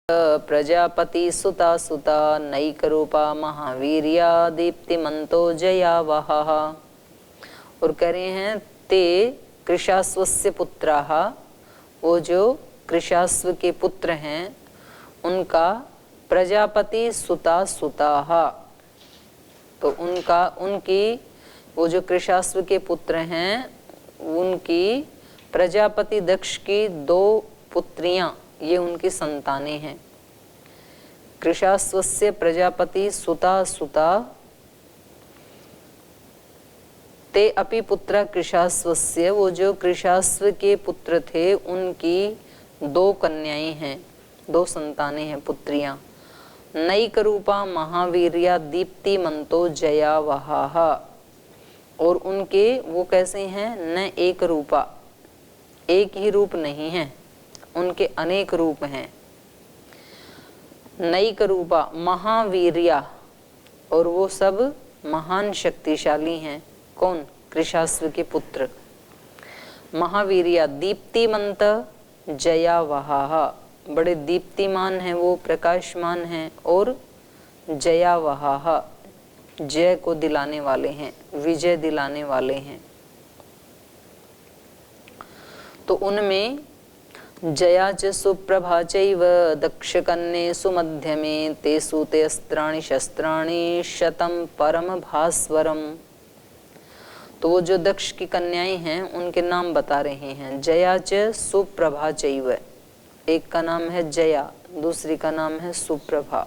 प्रजापति सुता सुता नैक रूपा महावीर्या दीप्तिमंतो जयावह। और कह रहे हैं ते कृशास्वस्य पुत्राः, वो जो कृशास्व के पुत्र हैं उनका प्रजापति सुता सुताः, तो उनकी वो जो कृशास्व के पुत्र हैं उनकी प्रजापति दक्ष की 2 पुत्रियां, ये उनकी संतानें हैं। कृशास्वस्य प्रजापति सुता सुता ते अपि पुत्र कृशास्वस्य, वो जो कृशास्व के पुत्र थे उनकी 2 कन्याएं हैं, 2 संतानें हैं, पुत्रियां। नैक रूपा महावीर्या दीप्तिमंतो जयावहाः, और उनके वो कैसे हैं, न एक रूपा, एक ही रूप नहीं है, उनके अनेक रूप हैं। नैक रूपा महावीर्या, और वो सब महान शक्तिशाली हैं। कौन? कृशास्व के पुत्र। महावीर्या दीप्तिमंत जयावहाः, बड़े दीप्तिमान हैं, वो प्रकाशमान हैं, और जयावहाः, जय को दिलाने वाले हैं, विजय दिलाने वाले हैं। तो उनमें जया च सुप्रभा चैव दक्षकन्ये सुमध्यमे तेषु ते अस्त्राणि शस्त्राणि शतं परम भास्वरम। तो वो जो दक्ष की कन्याएं हैं उनके नाम बता रहे हैं। जया च सुप्रभा चैव, एक का नाम है जया, दूसरी का नाम है सुप्रभा।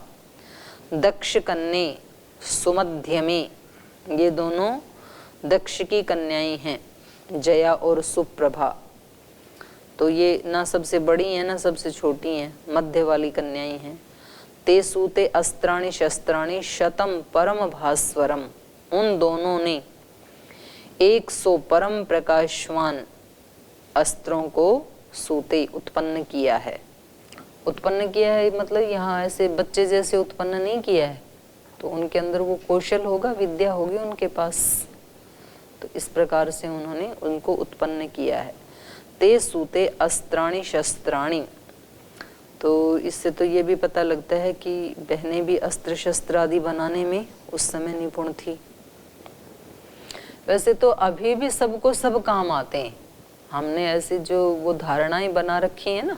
दक्ष कन्ये सुमध्यमे, ये दोनों दक्ष की कन्याएं हैं, जया और सुप्रभा। तो ये ना सबसे बड़ी हैं ना सबसे छोटी हैं, मध्य वाली कन्याएं हैं। ते सूते अस्त्राणि शस्त्राणि शतम परम भास्वरम, उन दोनों ने 100 परम प्रकाशवान अस्त्रों को सूते उत्पन्न किया है। उत्पन्न किया है मतलब यहाँ ऐसे बच्चे जैसे उत्पन्न नहीं किया है, तो उनके अंदर वो कौशल होगा, विद्या होगी उनके पास, तो इस प्रकार से उन्होंने उनको उत्पन्न किया है। ते सूते अस्त्राणि शस्त्राणि, तो इससे तो ये भी पता लगता है कि बहनें भी अस्त्र शस्त्र आदि बनाने में उस समय निपुण थी। वैसे तो अभी भी सबको सब काम आते हैं, हमने ऐसी जो वो धारणाएं बना रखी है ना,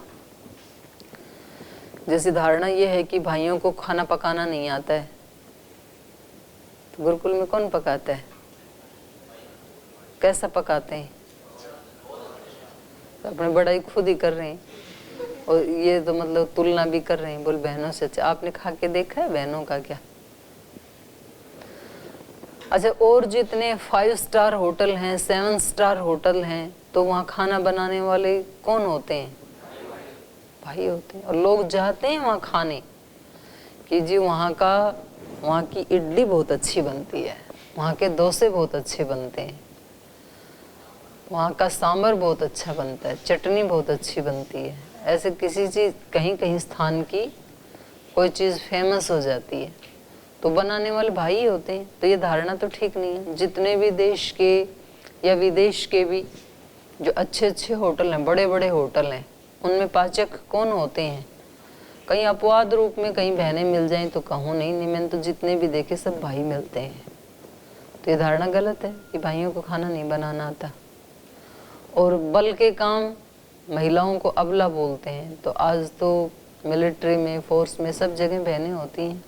जैसी धारणा ये है कि भाइयों को खाना पकाना नहीं आता है, तो गुरुकुल में कौन पकाता है, कैसा पकाते हैं, तो अपने बड़ाई खुद ही कर रहे हैं। और ये तो मतलब तुलना भी कर रहे हैं, बोल बहनों से अच्छा। आपने खा के देखा है बहनों का क्या? अच्छा, और जितने 5 स्टार होटल हैं, 7 स्टार होटल हैं, तो वहाँ खाना बनाने वाले कौन होते हैं? भाई होते हैं। और लोग जाते हैं वहाँ खाने कि जी वहाँ की इडली बहुत अच्छी बनती है, वहाँ के डोसे बहुत अच्छे बनते हैं, वहाँ का सांभर बहुत अच्छा बनता है, चटनी बहुत अच्छी बनती है। ऐसे किसी चीज़ कहीं कहीं स्थान की कोई चीज़ फेमस हो जाती है तो बनाने वाले भाई ही होते हैं। तो ये धारणा तो ठीक नहीं है। जितने भी देश के या विदेश के भी जो अच्छे अच्छे होटल हैं, बड़े बड़े होटल हैं, उनमें पाचक कौन होते हैं? कहीं अपवाद रूप में कहीं बहनें मिल जाएं तो कहूँ नहीं, मैंने तो जितने भी देखे सब भाई मिलते हैं। तो ये धारणा गलत है कि भाइयों को खाना नहीं बनाना आता। और बल के काम महिलाओं को अबला बोलते हैं। तो आज तो मिलिट्री में, फोर्स में सब जगह बहनें होती हैं,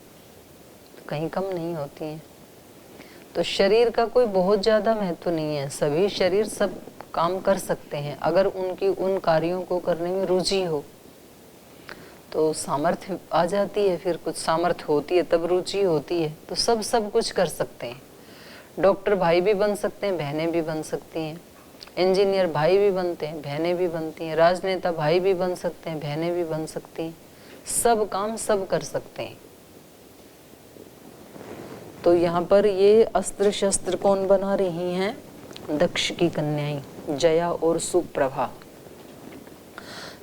तो कहीं कम नहीं होती हैं। तो शरीर का कोई बहुत ज़्यादा महत्व नहीं है, सभी शरीर सब काम कर सकते हैं अगर उनकी उन कार्यों को करने में रुचि हो तो सामर्थ्य आ जाती है। फिर कुछ सामर्थ्य होती है तब रुचि होती है, तो सब कुछ कर सकते हैं। डॉक्टर भाई भी बन सकते हैं, बहनें भी बन सकती हैं। इंजीनियर भाई भी बनते हैं, बहनें भी बनती हैं। राजनेता भाई भी बन सकते हैं, बहनें भी बन सकती हैं। सब काम सब कर सकते हैं। तो यहाँ पर ये अस्त्र शस्त्र कौन बना रही हैं? दक्ष की कन्याएं जया और सुप्रभा।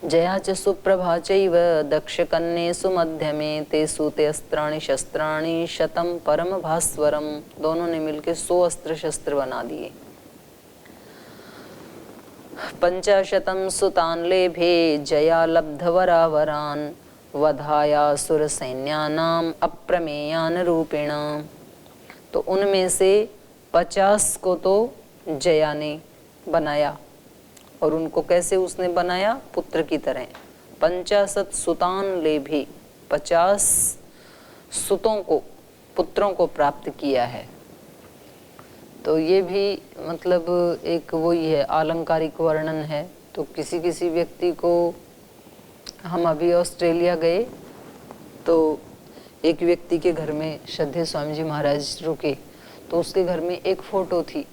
जया च सुप्रभा चैव दक्ष कन्ये सुमध्यमे तेषु ते अस्त्राणि शस्त्राणि शतं परम भास्वरम। दोनों ने मिलकर 100 अस्त्र शस्त्र बना दिए। 50 सुतान लेभे जया लब्धवरावरान वधायासुर सैन्यानाम अप्रमेयान रूपेण। तो उनमें से 50 को तो जया ने बनाया, और उनको कैसे उसने बनाया? पुत्र की तरह। 50 सुतान लेभे, 50 सुतों को, पुत्रों को प्राप्त किया है। तो ये भी मतलब एक वही है, अलंकारिक वर्णन है। तो किसी किसी व्यक्ति को, हम अभी ऑस्ट्रेलिया गए तो एक व्यक्ति के घर में श्रद्धेय स्वामी जी महाराज रुके, तो उसके घर में एक फोटो थी।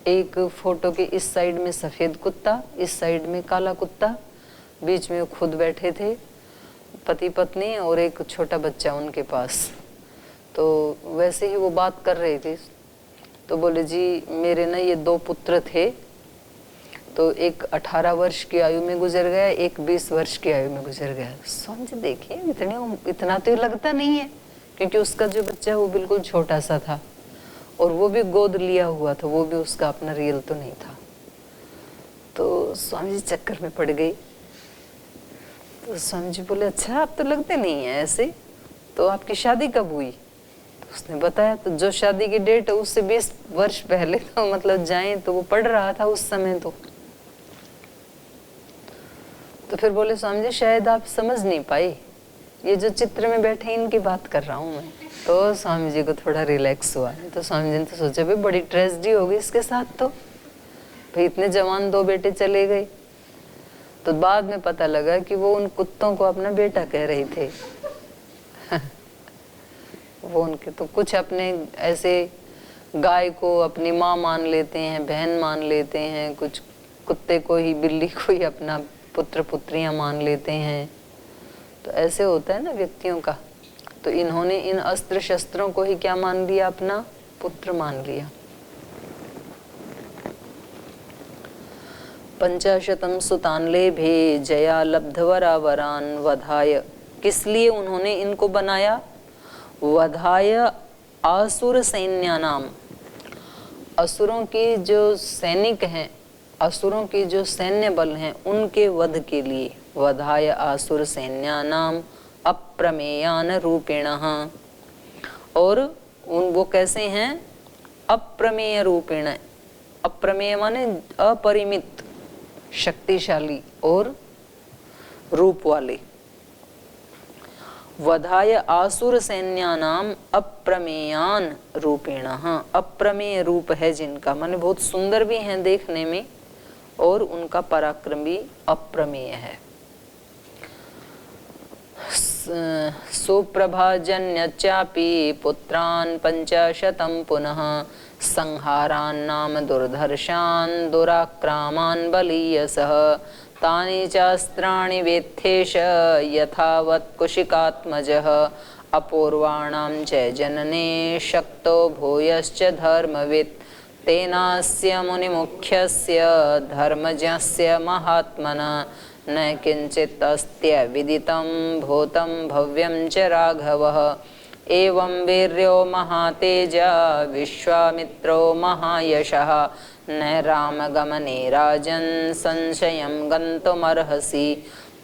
एक फोटो के इस साइड में सफ़ेद कुत्ता, इस साइड में काला कुत्ता, बीच में वो खुद बैठे थे, पति पत्नी और एक छोटा बच्चा उनके पास। तो वैसे ही वो बात कर रहे थे, तो बोले जी मेरे ना ये 2 पुत्र थे, तो एक 18 वर्ष की आयु में गुजर गया, एक 20 वर्ष की आयु में गुजर गया। समझ देखिए, इतना तो लगता नहीं है, क्योंकि उसका जो बच्चा वो बिल्कुल छोटा सा था और वो भी गोद लिया हुआ था, वो भी उसका अपना रियल तो नहीं था। तो स्वामी जी चक्कर में पड़ गई। तो स्वामी जी बोले अच्छा आप तो लगते नहीं है ऐसे, तो आपकी शादी कब हुई? तो उसने बताया, तो जो शादी की डेट है उससे 20 वर्ष पहले, तो मतलब जाएं तो वो पढ़ रहा था उस समय। तो फिर बोले स्वामी जी शायद आप समझ नहीं पाए, ये जो चित्र में बैठे इनकी बात कर रहा हूँ मैं। तो स्वामी जी को थोड़ा रिलैक्स हुआ। तो स्वामी जी ने तो सोचा भाई बड़ी ट्रेजेडी हो गई इसके साथ, तो भाई इतने जवान 2 बेटे चले गए। तो बाद में पता लगा कि वो उन कुत्तों को अपना बेटा कह रहे थे। वो उनके तो कुछ अपने ऐसे गाय को अपनी माँ मान लेते हैं, बहन मान लेते हैं, कुछ कुत्ते को ही, बिल्ली को ही अपना पुत्र पुत्रियां मान लेते हैं। तो ऐसे होता है ना व्यक्तियों का। तो इन्होंने इन अस्त्र शस्त्रों को ही क्या मान लिया? अपना पुत्र मान लिया। 50 सुतान लेभे जया लब्धवरावरान वधाय। किस लिए उन्होंने इनको बनाया? वधाय आसुर सैन्यानाम। असुरों के जो सैनिक हैं, असुरों के जो सैन्य बल हैं, उनके वध के लिए। वधाय आसुर सैन्यानाम अप्रमेयान रूपेणः। और वो कैसे हैं? अप्रमेय रूपेण। अप्रमेय माने अपरिमित, शक्तिशाली और रूप वाले। वधाय आसुर सैन्यानाम अप्रमेयान रूपेणः। अप्रमेय रूप है जिनका, माने बहुत सुंदर भी हैं देखने में, और उनका पराक्रम भी अप्रमेय है। सुप्रभाजन्य चापि पुत्रान् 50 पुनः संहारान्नाम दुर्धर्षान् दुराक्रामान् बलीयसः तानि चास्त्राणि वेत्थेश यथावत् कुशिकात्मजः अपूर्वाणां च जनने शक्तो भूयश्च धर्मवित् तेनास्य मुनिमुख्यस्य धर्मज्ञस्य महात्मनः न किंचित् अस्त्य विदितं भूतं भव्यं च राघवः एवं वीर्यो महातेजा विश्वामित्रो महायशः न रामगमने राजन् संशयं गन्तुमर्हसि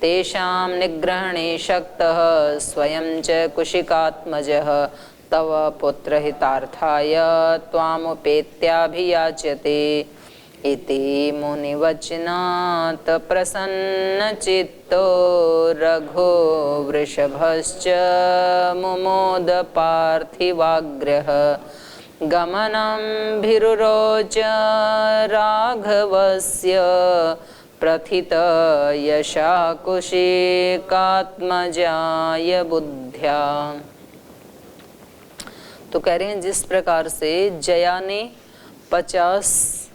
तेषां निग्रहणे शक्तः स्वयं च कुशिकात्मजः तव पुत्रहितार्थाय त्वामुपेत्याभियाच्यते इति मुनिवचनात् प्रसन्नचित्तो रघो वृषभश्च मुमोद पार्थिवाग्रह गमनं भिरुरोच राघवस्य प्रथित यशा कुशिकात्मजाय बुद्ध्या। तो कह रहे हैं जिस प्रकार से जया ने 50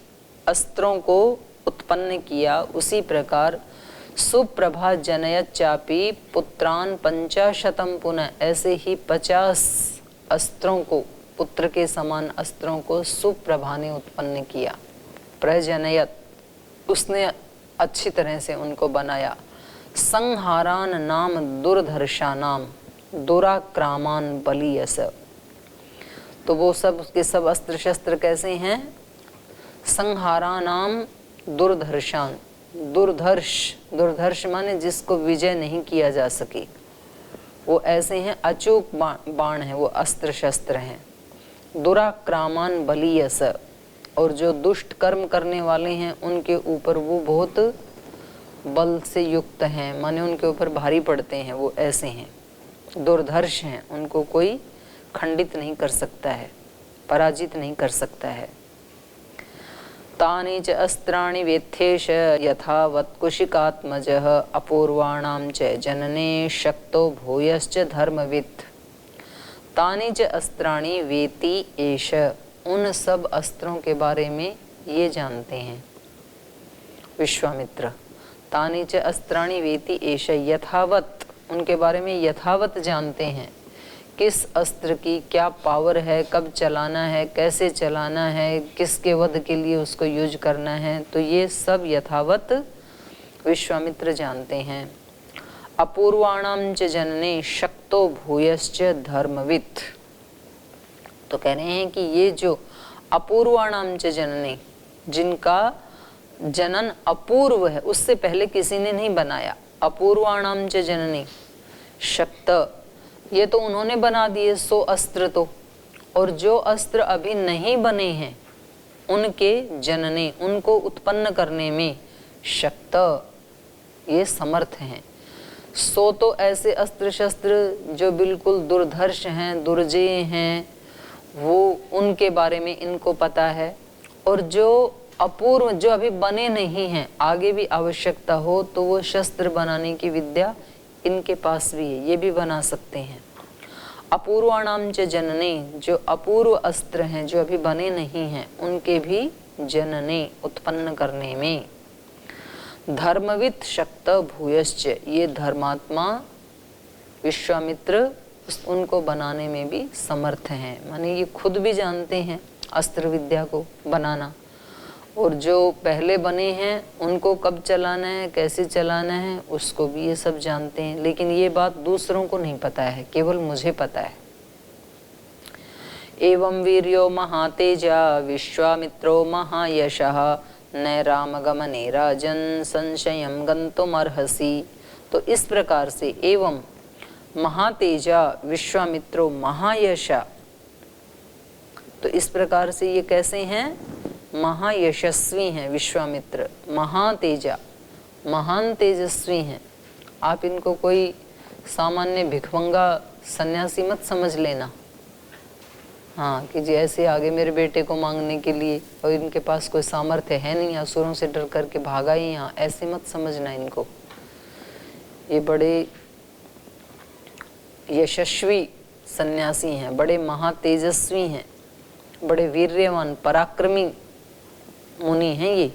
अस्त्रों को उत्पन्न किया, उसी प्रकार सुप्रभा जनयत चापी पुत्रान 50 पुनः, ऐसे ही 50 अस्त्रों को, पुत्र के समान अस्त्रों को सुप्रभा ने उत्पन्न किया। प्रजनयत, उसने अच्छी तरह से उनको बनाया। संहारान नाम दुर्धर्षा नाम दुराक्रामान बलियस। तो वो सब उसके सब अस्त्र शस्त्र कैसे हैं? संहारा नाम दुर्धर्षान, दुर्धर्ष माने जिसको विजय नहीं किया जा सके, वो ऐसे हैं अचूक बाण है, वो अस्त्र शस्त्र हैं। दुराक्रामान बलियस, और जो दुष्ट कर्म करने वाले हैं उनके ऊपर वो बहुत बल से युक्त हैं, माने उनके ऊपर भारी पड़ते हैं, वो ऐसे हैं, दुर्धर्ष हैं, उनको कोई खंडित नहीं कर सकता है, पराजित नहीं कर सकता है। तानि च अस्त्राणि वेत्थेश यथावत् कुशिकात्मजः अपूर्वाणां च जनने शक्तो भूयश्च धर्मवित्। तानि च अस्त्राणि वेति एष, उन सब अस्त्रों के बारे में ये जानते हैं विश्वामित्र। तानि च अस्त्राणि वेति एष, यथावत्, उनके बारे में यथावत् जानते हैं। किस अस्त्र की क्या पावर है, कब चलाना है, कैसे चलाना है, किसके वध के लिए उसको यूज करना है, तो ये सब यथावत विश्वामित्र जानते हैं। अपूर्वाणां च जनने शक्तो भूयश्च धर्मवित्। तो कह रहे हैं कि ये जो अपूर्वाणां च जनने, जिनका जनन अपूर्व है, उससे पहले किसी ने नहीं बनाया, अपूर्वाणां च जनने शक्त, ये तो उन्होंने बना दिए 100 अस्त्र तो, और जो अस्त्र अभी नहीं बने हैं उनके जनने, उनको उत्पन्न करने में शक्त, ये समर्थ हैं। 100 तो ऐसे अस्त्र शस्त्र जो बिल्कुल दुर्धर्ष हैं, दुर्जेय हैं, वो उनके बारे में इनको पता है, और जो अपूर्व, जो अभी बने नहीं हैं, आगे भी आवश्यकता हो तो वो शस्त्र बनाने की विद्या इनके पास भी है, ये भी बना सकते हैं। अपूर्वाणाम च जनने, जो अपूर्व अस्त्र हैं, जो अभी बने नहीं हैं, उनके भी जनने, उत्पन्न करने में। धर्मवित् शक्त भूयश्च, ये धर्मात्मा विश्वामित्र उनको बनाने में भी समर्थ हैं, माने ये खुद भी जानते हैं अस्त्र विद्या को बनाना, और जो पहले बने हैं उनको कब चलाना है, कैसे चलाना है, उसको भी ये सब जानते हैं। लेकिन ये बात दूसरों को नहीं पता है, केवल मुझे पता है। एवं वीर्यो महातेजा विश्वामित्रो महायशः न रामगमने राजन् संशयं गन्तुमर्हसि। तो इस प्रकार से एवं महातेजा विश्वामित्रो महायशा, तो इस प्रकार से ये कैसे हैं? महायशस्वी हैं विश्वामित्र, महातेजा, महान तेजस्वी हैं। आप इनको कोई सामान्य भिखमंगा सन्यासी मत समझ लेना, हाँ, कि जैसे आगे मेरे बेटे को मांगने के लिए, और इनके पास कोई सामर्थ्य है नहीं, असुरों से डर करके भागा ही यहाँ, ऐसे मत समझना इनको। ये बड़े यशस्वी सन्यासी हैं, बड़े महातेजस्वी हैं, बड़े वीर्यवान पराक्रमी मुनि हैं ये।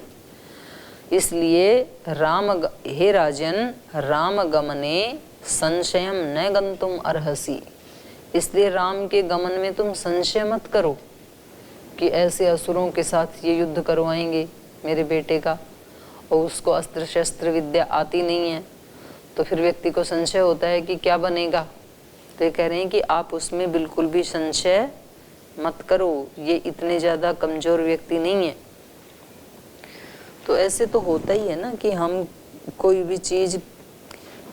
इसलिए हे राजन, राम गमने संशयम न गंतुम अर्हसि, इसलिए राम के गमन में तुम संशय मत करो कि ऐसे असुरों के साथ ये युद्ध करवाएंगे मेरे बेटे का, और उसको अस्त्र शस्त्र विद्या आती नहीं है, तो फिर व्यक्ति को संशय होता है कि क्या बनेगा। तो ये कह रहे हैं कि आप उसमें बिल्कुल भी संशय मत करो, ये इतने ज़्यादा कमज़ोर व्यक्ति नहीं है। तो ऐसे तो होता ही है ना कि हम कोई भी चीज़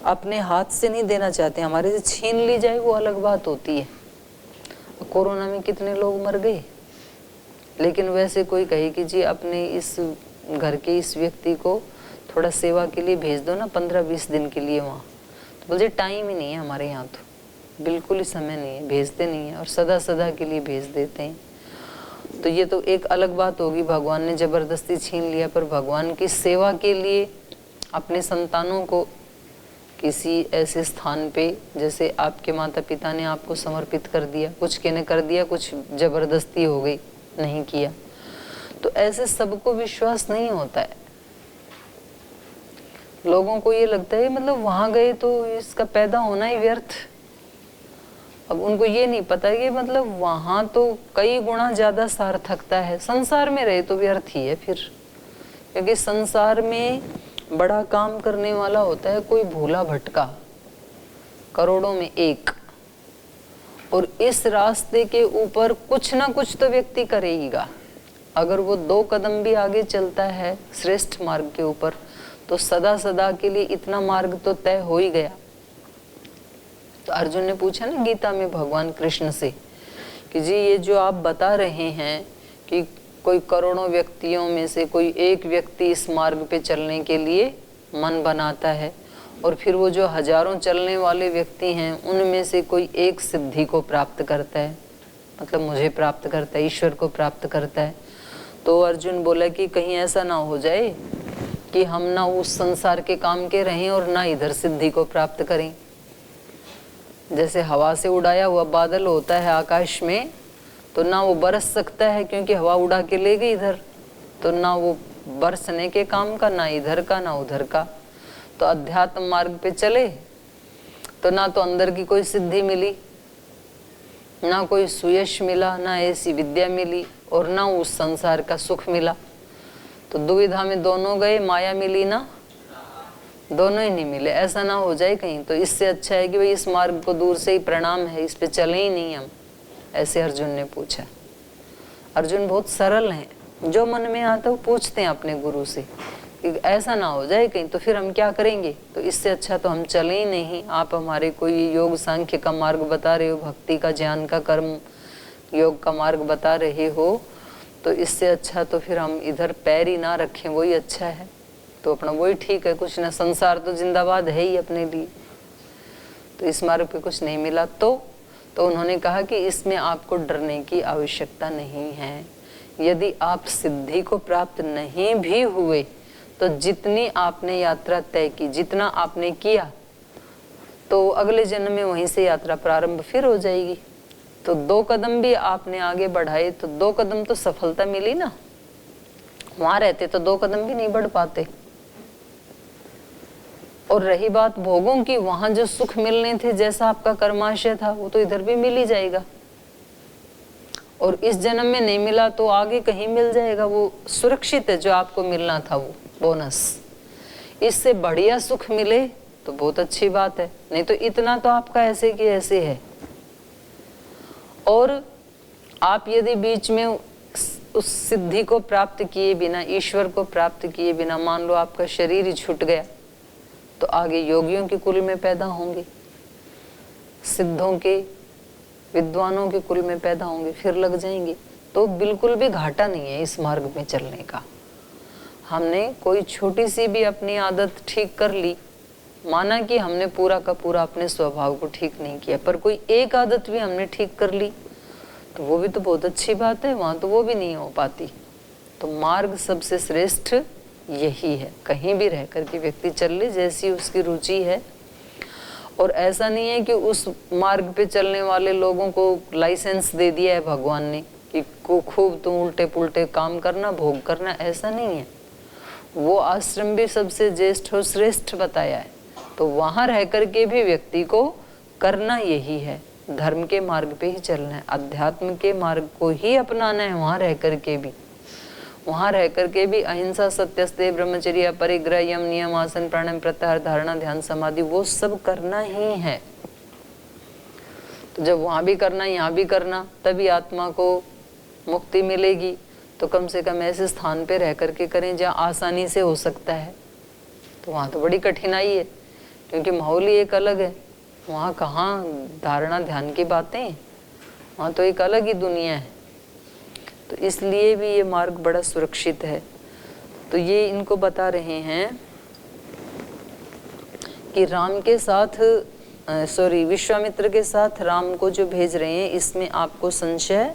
अपने हाथ से नहीं देना चाहते, हमारे से छीन ली जाए वो अलग बात होती है। कोरोना में कितने लोग मर गए, लेकिन वैसे कोई कहे कि जी अपने इस घर के इस व्यक्ति को थोड़ा सेवा के लिए भेज दो ना 15-20 दिन के लिए वहाँ, तो बोलते टाइम ही नहीं है हमारे यहाँ, तो बिल्कुल ही समय नहीं है, भेजते नहीं है, और सदा सदा के लिए भेज देते हैं। तो ये तो एक अलग बात होगी, भगवान ने जबरदस्ती छीन लिया। पर भगवान की सेवा के लिए अपने संतानों को किसी ऐसे स्थान पे, जैसे आपके माता पिता ने आपको समर्पित कर दिया, कुछ कहने कर दिया, कुछ जबरदस्ती हो गई, नहीं किया, तो ऐसे सबको विश्वास नहीं होता है। लोगों को ये लगता है मतलब वहां गए तो इसका पैदा होना ही व्यर्थ। अब उनको ये नहीं पता कि मतलब वहां तो कई गुना ज्यादा सार्थकता है, संसार में रहे तो व्यर्थ ही है फिर, क्योंकि संसार में बड़ा काम करने वाला होता है कोई भूला भटका, करोड़ों में एक, और इस रास्ते के ऊपर कुछ ना कुछ तो व्यक्ति करेगा। अगर वो 2 कदम भी आगे चलता है श्रेष्ठ मार्ग के ऊपर, तो सदा सदा के लिए इतना मार्ग तो तय हो ही गया। तो अर्जुन ने पूछा ना गीता में भगवान कृष्ण से कि जी ये जो आप बता रहे हैं कि कोई करोड़ों व्यक्तियों में से कोई एक व्यक्ति इस मार्ग पे चलने के लिए मन बनाता है, और फिर वो जो हजारों चलने वाले व्यक्ति हैं उनमें से कोई एक सिद्धि को प्राप्त करता है, मतलब मुझे प्राप्त करता है, ईश्वर को प्राप्त करता है। तो अर्जुन बोला कि कहीं ऐसा ना हो जाए कि हम ना उस संसार के काम के रहें और ना इधर सिद्धि को प्राप्त करें। जैसे हवा से उड़ाया हुआ बादल होता है आकाश में, तो ना वो बरस सकता है क्योंकि हवा उड़ा के ले गई इधर, तो ना वो बरसने के काम का, ना इधर का ना उधर का। तो अध्यात्म मार्ग पे चले तो ना तो अंदर की कोई सिद्धि मिली, ना कोई सुयश मिला, ना ऐसी विद्या मिली, और ना उस संसार का सुख मिला। तो दुविधा में दोनों गए, माया मिली ना, दोनों ही नहीं मिले। ऐसा ना हो जाए कहीं, तो इससे अच्छा है कि भाई इस मार्ग को दूर से ही प्रणाम है, इस पे चले ही नहीं हम, ऐसे अर्जुन ने पूछा। अर्जुन बहुत सरल हैं, जो मन में आता वो पूछते हैं अपने गुरु से कि ऐसा ना हो जाए कहीं, तो फिर हम क्या करेंगे, तो इससे अच्छा तो हम चले ही नहीं। आप हमारे कोई योग सांख्य का मार्ग बता रहे हो, भक्ति का, ज्ञान का, कर्म योग का मार्ग बता रहे हो, तो इससे अच्छा तो फिर हम इधर पैर ही ना रखें, वही अच्छा है। तो अपना वही ठीक है, कुछ ना, संसार तो जिंदाबाद है ही अपने लिए। तो इस मार्ग पे कुछ नहीं मिला तो उन्होंने कहा कि इसमें आपको डरने की आवश्यकता नहीं है। यदि आप सिद्धि को प्राप्त नहीं भी हुए तो जितनी आपने यात्रा तय की, जितना आपने किया, तो अगले जन्म में वहीं से यात्रा प्रारंभ फिर हो जाएगी। तो 2 कदम भी आपने आगे बढ़ाए तो 2 कदम तो सफलता मिली ना। वहां रहते तो 2 कदम भी नहीं बढ़ पाते। और रही बात भोगों की, वहां जो सुख मिलने थे, जैसा आपका कर्माशय था, वो तो इधर भी मिल ही जाएगा। और इस जन्म में नहीं मिला तो आगे कहीं मिल जाएगा, वो सुरक्षित है। जो आपको मिलना था वो बोनस, इससे बढ़िया सुख मिले तो बहुत अच्छी बात है, नहीं तो इतना तो आपका ऐसे कि ऐसे है। और आप यदि बीच में उस सिद्धि को प्राप्त किए बिना, ईश्वर को प्राप्त किए बिना, मान लो आपका शरीर ही छूट गया, तो आगे योगियों के कुल में पैदा होंगे, सिद्धों के, विद्वानों के कुल में पैदा होंगे, फिर लग जाएंगे। तो बिल्कुल भी घाटा नहीं है इस मार्ग में चलने का। हमने कोई छोटी सी भी अपनी आदत ठीक कर ली, माना कि हमने पूरा का पूरा अपने स्वभाव को ठीक नहीं किया, पर कोई एक आदत भी हमने ठीक कर ली तो वो भी तो बहुत अच्छी बात है। वहां तो वो भी नहीं हो पाती। तो मार्ग सबसे श्रेष्ठ यही है, कहीं भी रह करके व्यक्ति चल ले जैसी उसकी रुचि है। और ऐसा नहीं है कि उस मार्ग पे चलने वाले लोगों को लाइसेंस दे दिया है भगवान ने कि खूब तुम उल्टे पुल्टे काम करना, भोग करना, ऐसा नहीं है। वो आश्रम भी सबसे ज्येष्ठ और श्रेष्ठ बताया है। तो वहां रह करके भी व्यक्ति को करना यही है, धर्म के मार्ग पे ही चलना है, अध्यात्म के मार्ग को ही अपनाना है। वहां रह करके भी अहिंसा, सत्यस्तेय, ब्रह्मचर्य, परिग्रह, यम, नियम, आसन, प्राणायाम, प्रत्याहार, धारणा, ध्यान, समाधि, वो सब करना ही है। तो जब वहां भी करना, यहाँ भी करना, तभी आत्मा को मुक्ति मिलेगी। तो कम से कम ऐसे स्थान पे रह करके करें जहाँ आसानी से हो सकता है। तो वहां तो बड़ी कठिनाई है क्योंकि माहौल ही एक अलग है। वहाँ कहाँ धारणा ध्यान की बातें, वहाँ तो एक अलग ही दुनिया है। तो इसलिए भी ये मार्ग बड़ा सुरक्षित है। तो ये इनको बता रहे हैं कि राम के साथ विश्वामित्र के साथ राम को जो भेज रहे हैं, इसमें आपको संशय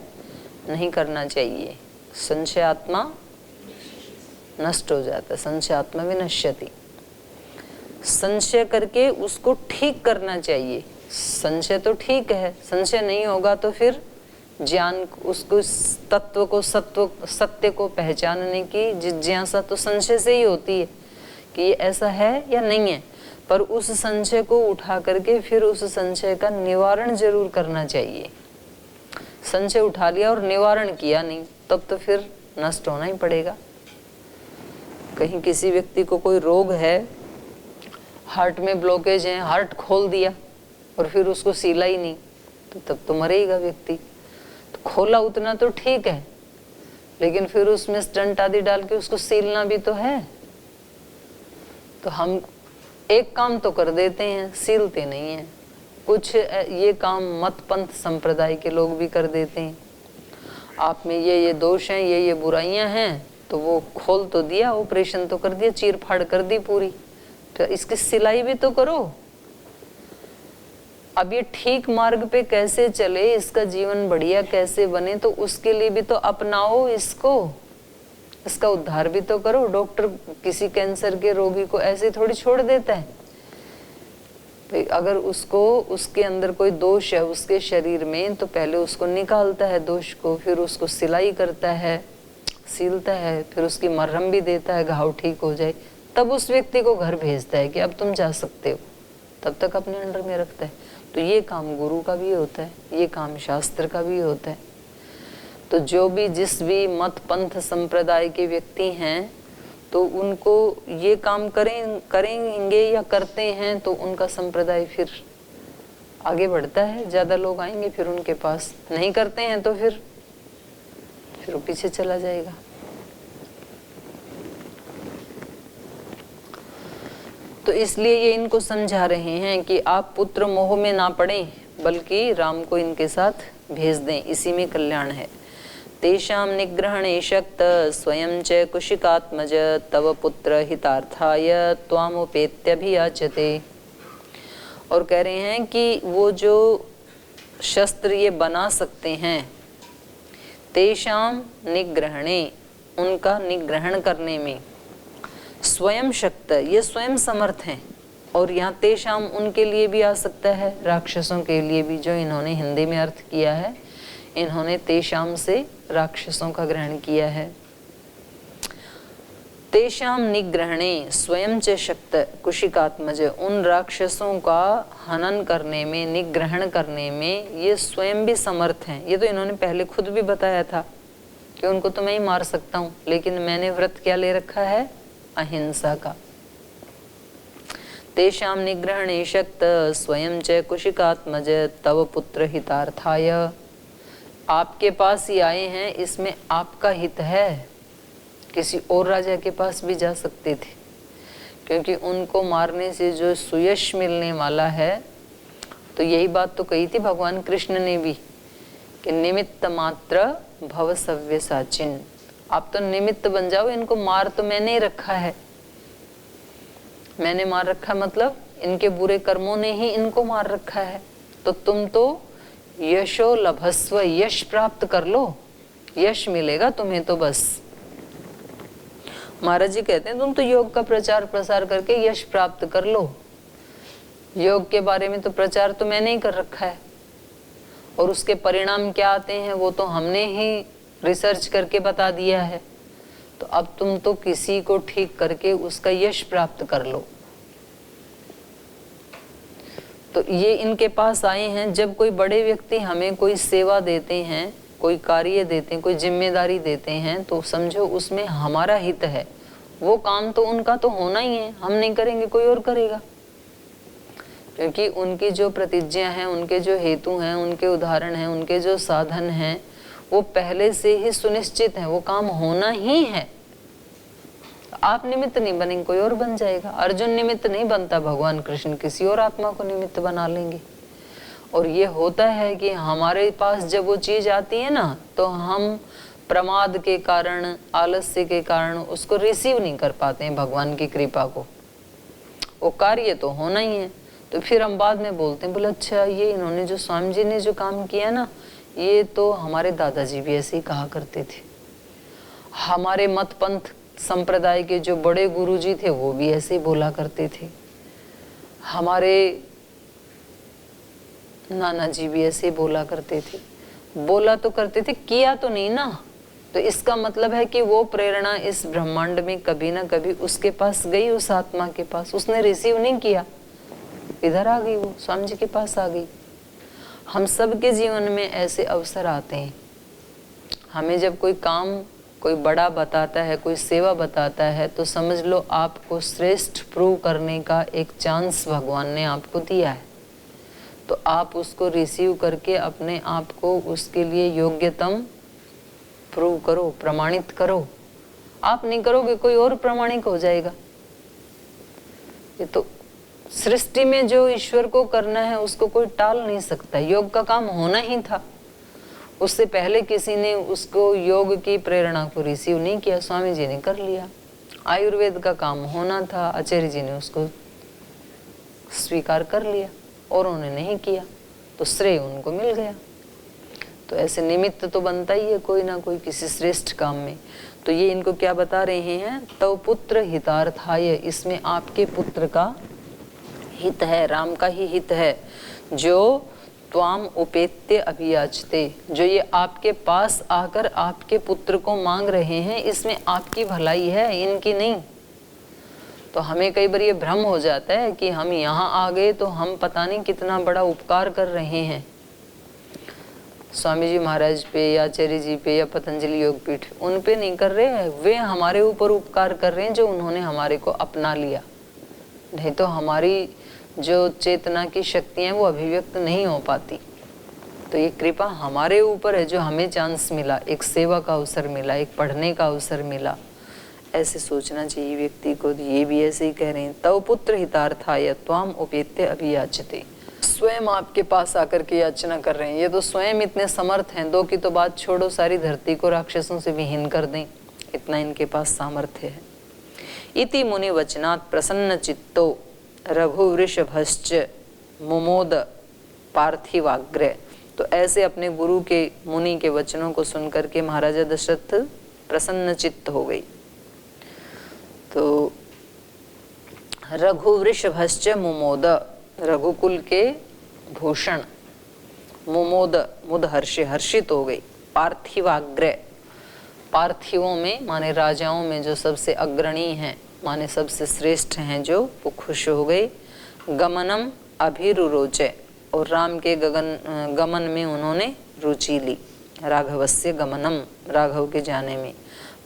नहीं करना चाहिए। संशय आत्मा नष्ट हो जाता है, संशय आत्मा विनश्यति। संशय करके उसको ठीक करना चाहिए। संशय तो ठीक है, संशय नहीं होगा तो फिर ज्ञान, उसको तत्व को सत्य को पहचानने की जिज्ञासा तो संशय से ही होती है कि ये ऐसा है या नहीं है। पर उस संशय को उठा करके फिर उस संशय का निवारण जरूर करना चाहिए। संशय उठा लिया और निवारण किया नहीं, तब तो फिर नष्ट होना ही पड़ेगा। कहीं किसी व्यक्ति को कोई रोग है, हार्ट में ब्लॉकेज है, हार्ट खोल दिया और फिर उसको सीला ही नहीं, तो तब तो मरेगा व्यक्ति। तो खोला उतना तो ठीक है, लेकिन फिर उसमें स्टंट आदि डाल के उसको सीलना भी तो है। तो हम एक काम तो कर देते हैं, सीलते नहीं हैं। कुछ ये काम मत पंथ संप्रदाय के लोग भी कर देते हैं। आप में ये दोष हैं, ये बुराइयां हैं, तो वो खोल तो दिया, ऑपरेशन तो कर दिया, चीर फाड़ कर दी पूरी, तो इसकी सिलाई भी तो करो। अब ये ठीक मार्ग पे कैसे चले, इसका जीवन बढ़िया कैसे बने, तो उसके लिए भी तो अपनाओ इसको, इसका उद्धार भी तो करो। डॉक्टर किसी कैंसर के रोगी को ऐसे थोड़ी छोड़ देता है। तो अगर उसको, उसके अंदर कोई दोष है उसके शरीर में, तो पहले उसको निकालता है दोष को, फिर उसको सिलाई करता है, सीलता है, फिर उसकी मरहम भी देता है, घाव ठीक हो जाए, तब उस व्यक्ति को घर भेजता है कि अब तुम जा सकते हो। तब तक अपने अंडर में रखता है। तो ये काम गुरु का भी होता है, ये काम शास्त्र का भी होता है। तो जो भी जिस भी मत पंथ संप्रदाय के व्यक्ति हैं, तो उनको ये काम करेंगे या करते हैं तो उनका संप्रदाय फिर आगे बढ़ता है, ज़्यादा लोग आएंगे फिर उनके पास। नहीं करते हैं तो फिर वो पीछे चला जाएगा। तो इसलिए ये इनको समझा रहे हैं कि आप पुत्र मोह में ना पड़ें, बल्कि राम को इनके साथ भेज दें, इसी में कल्याण है। तेषां निग्रहणे शक्त स्वयं च कुशिकात्मज तव पुत्र हितार्थाय त्वामुपेत्यभियाचते। और कह रहे हैं कि वो जो शस्त्र ये बना सकते हैं, तेषां निग्रहणे, उनका निग्रहण करने में, स्वयं शक्त, ये स्वयं समर्थ हैं। और यहाँ तेषाम उनके लिए भी आ सकता है, राक्षसों के लिए भी, जो इन्होंने हिंदी में अर्थ किया है, इन्होंने तेषाम से राक्षसों का ग्रहण किया है। तेषाम निग्रहणे स्वयं च शक्त कुशिकात्मज, उन राक्षसों का हनन करने में, निग्रहण करने में ये स्वयं भी समर्थ हैं। ये तो इन्होंने पहले खुद भी बताया था कि उनको तो मैं ही मार सकता हूँ, लेकिन मैंने व्रत क्या ले रखा है, अहिंसा का। तेषाम निग्रहणे शक्त स्वयं च कुशिकात्मज तव पुत्र हितार्थाय, आपके ही ही आए हैं, इसमें आपका हित है। किसी और राजा के पास भी जा सकते थे, क्योंकि उनको मारने से जो सुयश मिलने वाला है। तो यही बात तो कही थी भगवान कृष्ण ने भी कि निमित्त मात्र भव सव्यसाचिन, आप तो निमित्त बन जाओ, इनको मार तो मैंने ही रखा है। मैंने मार रखा मतलब इनके बुरे कर्मों ने ही इनको मार रखा है। तो तुम तो यशो लभस्व, यश प्राप्त कर लो, यश मिलेगा तुम्हें। तो बस महाराज जी कहते हैं तुम तो योग का प्रचार प्रसार करके यश प्राप्त कर लो। योग के बारे में तो प्रचार तो मैंने ही कर रखा है, और उसके परिणाम क्या आते हैं वो तो हमने ही रिसर्च करके बता दिया है। तो अब तुम तो किसी को ठीक करके उसका यश प्राप्त कर लो। तो ये इनके पास आए हैं। जब कोई बड़े व्यक्ति हमें कोई सेवा देते हैं, कोई कार्य देते हैं, कोई जिम्मेदारी देते हैं, तो समझो उसमें हमारा हित है। वो काम तो उनका तो होना ही है, हम नहीं करेंगे कोई और करेगा, क्योंकि उनकी जो प्रतिज्ञा है, उनके जो हेतु हैं, उनके उदाहरण हैं, उनके जो साधन हैं, वो पहले से ही सुनिश्चित है, वो काम होना ही है। आप निमित्त नहीं बनेंगे, कोई और बन जाएगा। अर्जुन निमित्त नहीं बनता, भगवान कृष्ण किसी और आत्मा को निमित्त बना लेंगे। और ये होता है कि हमारे पास जब वो चीज आती है ना, तो हम प्रमाद के कारण, आलस्य के कारण उसको रिसीव नहीं कर पाते हैं भगवान की कृपा को। वो कार्य तो होना ही है, तो फिर हम बाद में बोलते हैं, बोले अच्छा ये इन्होंने जो स्वामी जी ने जो काम किया ना, ये तो हमारे दादाजी भी ऐसे ही कहा करते थे, हमारे मत पंथ संप्रदाय के जो बड़े गुरुजी थे वो भी ऐसे ही बोला करते थे, हमारे नाना जी भी ऐसे ही बोला करते थे। बोला तो करते थे, किया तो नहीं ना। तो इसका मतलब है कि वो प्रेरणा इस ब्रह्मांड में कभी ना कभी उसके पास गई, उस आत्मा के पास, उसने रिसीव नहीं किया, इधर आ गई, वो स्वामी जी के पास आ गई। हम सबके जीवन में ऐसे अवसर आते हैं। हमें जब कोई काम कोई बड़ा बताता है, कोई सेवा बताता है, तो समझ लो आपको श्रेष्ठ प्रूव करने का एक चांस भगवान ने आपको दिया है। तो आप उसको रिसीव करके अपने आप को उसके लिए योग्यतम प्रूव करो, प्रमाणित करो। आप नहीं करोगे, कोई और प्रमाणिक हो जाएगा। ये तो सृष्टि में जो ईश्वर को करना है उसको कोई टाल नहीं सकता। योग का काम होना ही था, उससे पहले किसी ने उसको योग की प्रेरणा को रिसीव नहीं किया, स्वामी जी ने कर लिया। आयुर्वेद का काम होना था, आचार्य जी ने उसको स्वीकार कर लिया और उन्होंने नहीं किया, तो श्रेय उनको मिल गया। तो ऐसे निमित्त तो बनता ही है कोई ना कोई किसी श्रेष्ठ काम में। तो ये इनको क्या बता रहे हैं, तव पुत्र हितार्थाय, इसमें आपके पुत्र का हित है, राम का ही हित है। जो त्वाम उपेत्य अभियाचते, जो ये आपके पास आकर आपके पुत्र को मांग रहे हैं, इसमें आपकी भलाई है, इनकी नहीं। तो हमें कई बार ये भ्रम हो जाता है कि हम यहाँ आ गए तो हम पता नहीं कितना बड़ा उपकार कर रहे हैं स्वामी जी महाराज पे या आचार्य जी पे या पतंजलि योगपीठ, उन पे नहीं कर रहे हैं, वे हमारे ऊपर उपकार कर रहे हैं जो उन्होंने हमारे को अपना लिया। नहीं तो हमारी जो चेतना की शक्ति है वो अभिव्यक्त नहीं हो पाती। तो ये कृपा हमारे ऊपर है, जो हमें चांस मिला, एक सेवा का अवसर मिला, एक पढ़ने का अवसर मिला, ऐसे सोचना चाहिए व्यक्ति को। ये भी ऐसे ही कह रहे हैं, तव पुत्र हितार्थाय त्वाम उपेत्य अभियाचते, स्वयं आपके पास आकर के याचना कर रहे हैं। ये तो स्वयं इतने समर्थ हैं, दो की तो बात छोड़ो, सारी धरती को राक्षसों से विहीन कर दें, इतना इनके पास सामर्थ्य है। इति मुनि वचनात् प्रसन्न चित्तो रघुवृषभश्च मुमोद पार्थिवाग्र। तो ऐसे अपने गुरु के, मुनि के वचनों को सुनकर के महाराजा दशरथ प्रसन्न चित्त हो गई। तो रघुवृषभश्च मुमोद, रघुकुल के भूषण, मुमोद मुद हर्षे, हर्षित हो गई। पार्थिवाग्र, पार्थिवों में माने राजाओं में जो सबसे अग्रणी हैं, माने सबसे श्रेष्ठ हैं, जो वो खुश हो गए। गमनम अभिरुरोचे, और राम के गमन में उन्होंने रुचि ली, राघवस्य गमनम, राघव के जाने में।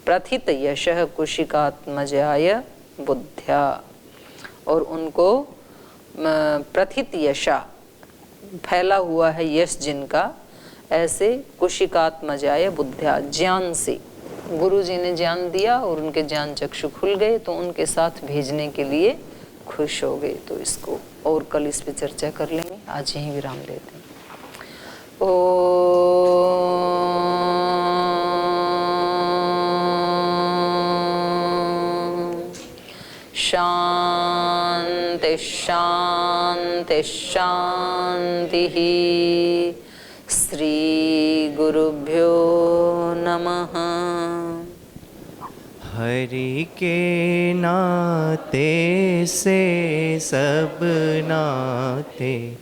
प्रथित यशः कुशिकात्मजाय बुद्ध्या, और उनको प्रथित यशा, फैला हुआ है यश जिनका, ऐसे कुशिकात्मजाय बुद्ध्या, ज्ञान से, गुरु जी ने ज्ञान दिया और उनके ज्ञान चक्षु खुल गए, तो उनके साथ भेजने के लिए खुश हो गए। तो इसको और कल इस पे चर्चा कर लेंगे, आज यहीं विराम लेते हैं। शांति शांति शांति। श्री गुरुभ्यो नमः। हरि के नाते से सब नाते,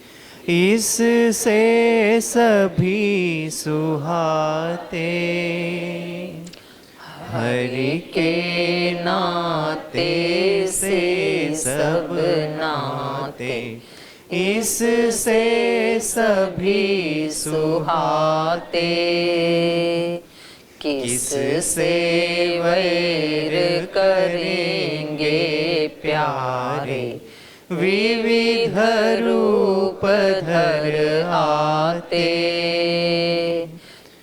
इससे सभी सुहाते। हरि के नाते से सब नाते, इससे सभी सुहाते। किससे वैर करेंगे प्यारे, विविध रूप धर आते।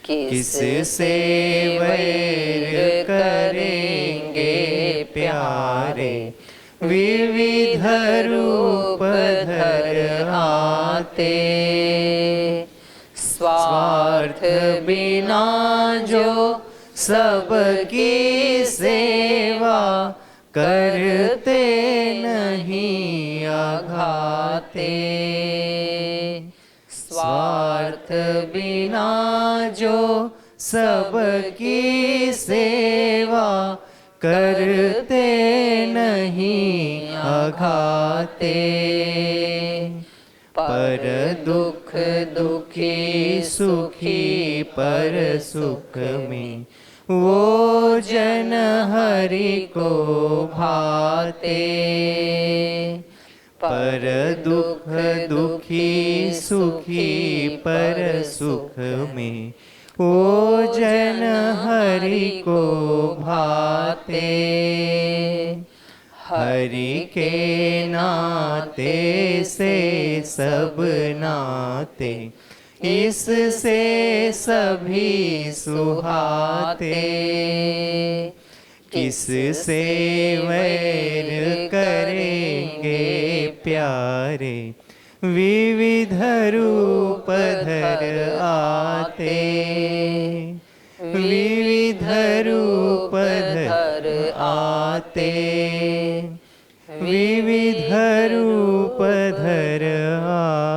किससे वैर करेंगे प्यारे, प्यारे, विविध रूप धर आते। स्वार्थ बिना जो सबकी सेवा, करते नहीं आघाते। स्वार्थ बिना जो सबकी सेवा, करते नहीं आघाते। पर दुख दुखी सुखी पर सुख में, वो जन हरि को भाते। पर दुख दुखी सुखी पर सुख में, वो जन हरि को भाते। हरि के नाते से सब नाते, इससे सभी सुहाते। किससे वैर करेंगे प्यारे, विविध रूप धर आते। विविध रूप धर आते। विविध रूप धर आते।